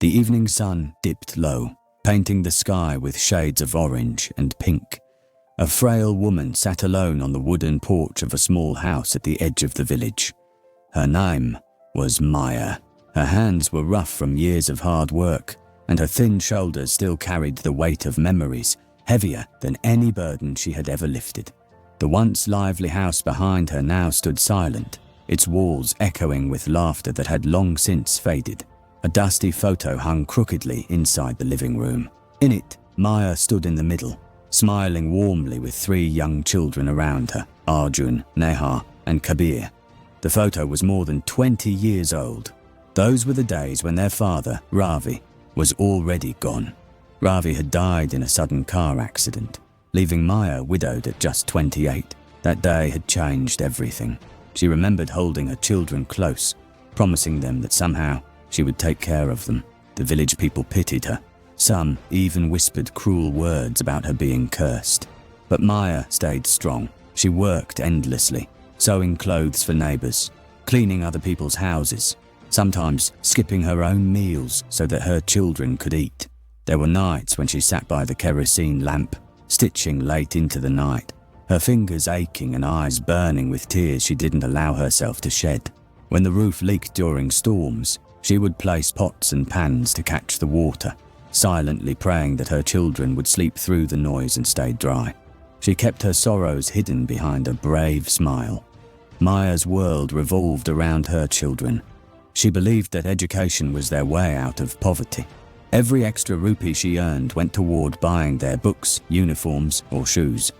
The evening sun dipped low, painting the sky with shades of orange and pink. A frail woman sat alone on the wooden porch of a small house at the edge of the village. Her name was Maya. Her hands were rough from years of hard work, and her thin shoulders still carried the weight of memories, heavier than any burden she had ever lifted. The once lively house behind her now stood silent, its walls echoing with laughter that had long since faded. A dusty photo hung crookedly inside the living room. In it, Maya stood in the middle, smiling warmly with 3 young children around her, Arjun, Neha, and Kabir. The photo was more than 20 years old. Those were the days when their father, Ravi, was already gone. Ravi had died in a sudden car accident, leaving Maya widowed at just 28. That day had changed everything. She remembered holding her children close, promising them that somehow she would take care of them. The village people pitied her. Some even whispered cruel words about her being cursed. But Maya stayed strong. She worked endlessly, sewing clothes for neighbours, cleaning other people's houses, sometimes skipping her own meals so that her children could eat. There were nights when she sat by the kerosene lamp, stitching late into the night, her fingers aching and eyes burning with tears she didn't allow herself to shed. When the roof leaked during storms, she would place pots and pans to catch the water, silently praying that her children would sleep through the noise and stay dry. She kept her sorrows hidden behind a brave smile. Maya's world revolved around her children. She believed that education was their way out of poverty. Every extra rupee she earned went toward buying their books, uniforms, or shoes.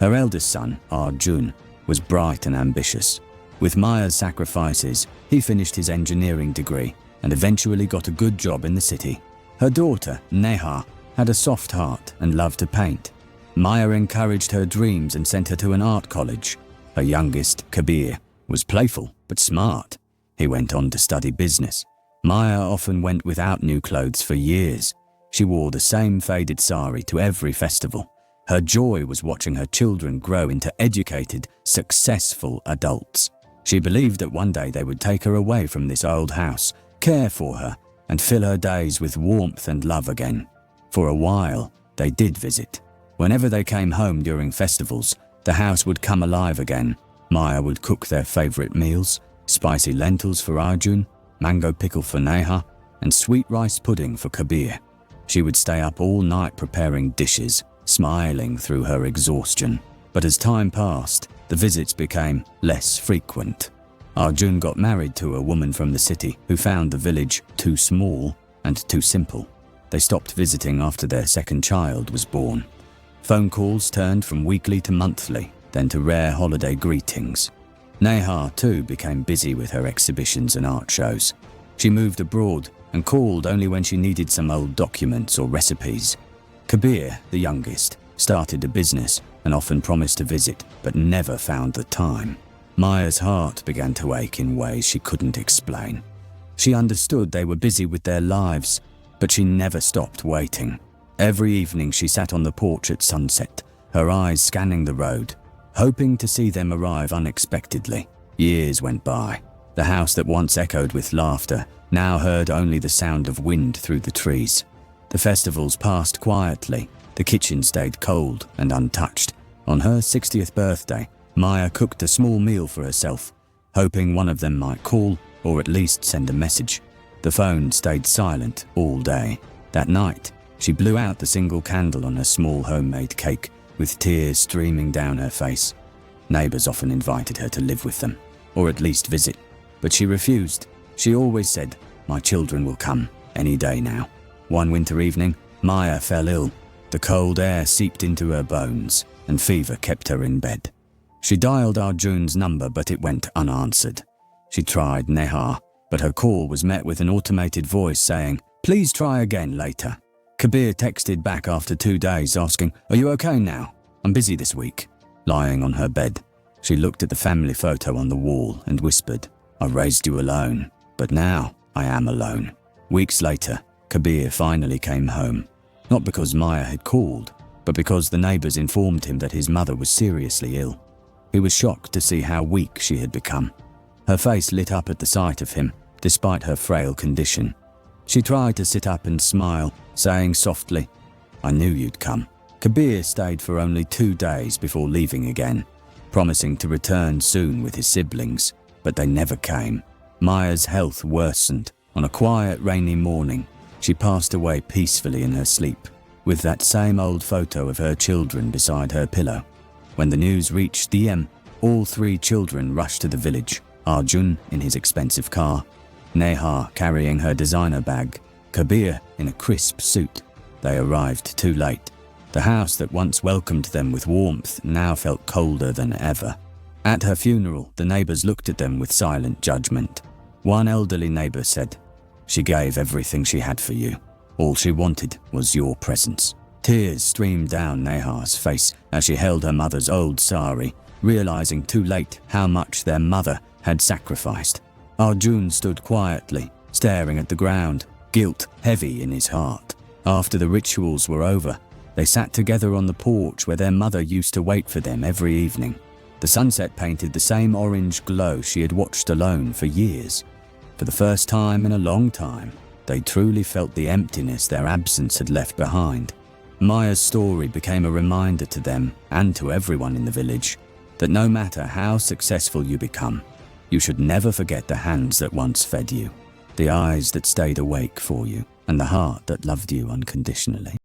Her eldest son, Arjun, was bright and ambitious. With Maya's sacrifices, he finished his engineering degree and eventually got a good job in the city. Her daughter, Neha, had a soft heart and loved to paint. Maya encouraged her dreams and sent her to an art college. Her youngest, Kabir, was playful but smart. He went on to study business. Maya often went without new clothes for years. She wore the same faded sari to every festival. Her joy was watching her children grow into educated, successful adults. She believed that one day they would take her away from this old house, care for her, and fill her days with warmth and love again. For a while, they did visit. Whenever they came home during festivals, the house would come alive again. Maya would cook their favorite meals, spicy lentils for Arjun, mango pickle for Neha, and sweet rice pudding for Kabir. She would stay up all night preparing dishes, smiling through her exhaustion. But as time passed, the visits became less frequent. Arjun got married to a woman from the city who found the village too small and too simple. They stopped visiting after their second child was born. Phone calls turned from weekly to monthly, then to rare holiday greetings. Neha, too, became busy with her exhibitions and art shows. She moved abroad and called only when she needed some old documents or recipes. Kabir, the youngest, started a business and often promised to visit, but never found the time. Maya's heart began to ache in ways she couldn't explain. She understood they were busy with their lives, but she never stopped waiting. Every evening she sat on the porch at sunset, her eyes scanning the road, hoping to see them arrive unexpectedly. Years went by. The house that once echoed with laughter now heard only the sound of wind through the trees. The festivals passed quietly. The kitchen stayed cold and untouched. On her 60th birthday, Maya cooked a small meal for herself, hoping one of them might call or at least send a message. The phone stayed silent all day. That night, she blew out the single candle on her small homemade cake, with tears streaming down her face. Neighbours often invited her to live with them, or at least visit, but she refused. She always said, "My children will come, any day now." One winter evening, Maya fell ill. The cold air seeped into her bones, and fever kept her in bed. She dialed Arjun's number, but it went unanswered. She tried Neha, but her call was met with an automated voice saying, "Please try again later." Kabir texted back after 2 days asking, "Are you okay now? I'm busy this week." Lying on her bed, she looked at the family photo on the wall and whispered, "I raised you alone, but now I am alone." Weeks later, Kabir finally came home. Not because Maya had called, but because the neighbours informed him that his mother was seriously ill. He was shocked to see how weak she had become. Her face lit up at the sight of him, despite her frail condition. She tried to sit up and smile, saying softly, "I knew you'd come." Kabir stayed for only 2 days before leaving again, promising to return soon with his siblings, but they never came. Maya's health worsened. On a quiet, rainy morning, she passed away peacefully in her sleep, with that same old photo of her children beside her pillow. When the news reached DM, all 3 children rushed to the village, Arjun in his expensive car, Neha carrying her designer bag, Kabir in a crisp suit. They arrived too late. The house that once welcomed them with warmth now felt colder than ever. At her funeral, the neighbours looked at them with silent judgment. One elderly neighbour said, "She gave everything she had for you. All she wanted was your presence." Tears streamed down Neha's face as she held her mother's old sari, realising too late how much their mother had sacrificed. Arjun stood quietly, staring at the ground, guilt heavy in his heart. After the rituals were over, they sat together on the porch where their mother used to wait for them every evening. The sunset painted the same orange glow she had watched alone for years. For the first time in a long time, they truly felt the emptiness their absence had left behind. Maya's story became a reminder to them and to everyone in the village that no matter how successful you become, you should never forget the hands that once fed you, the eyes that stayed awake for you, and the heart that loved you unconditionally.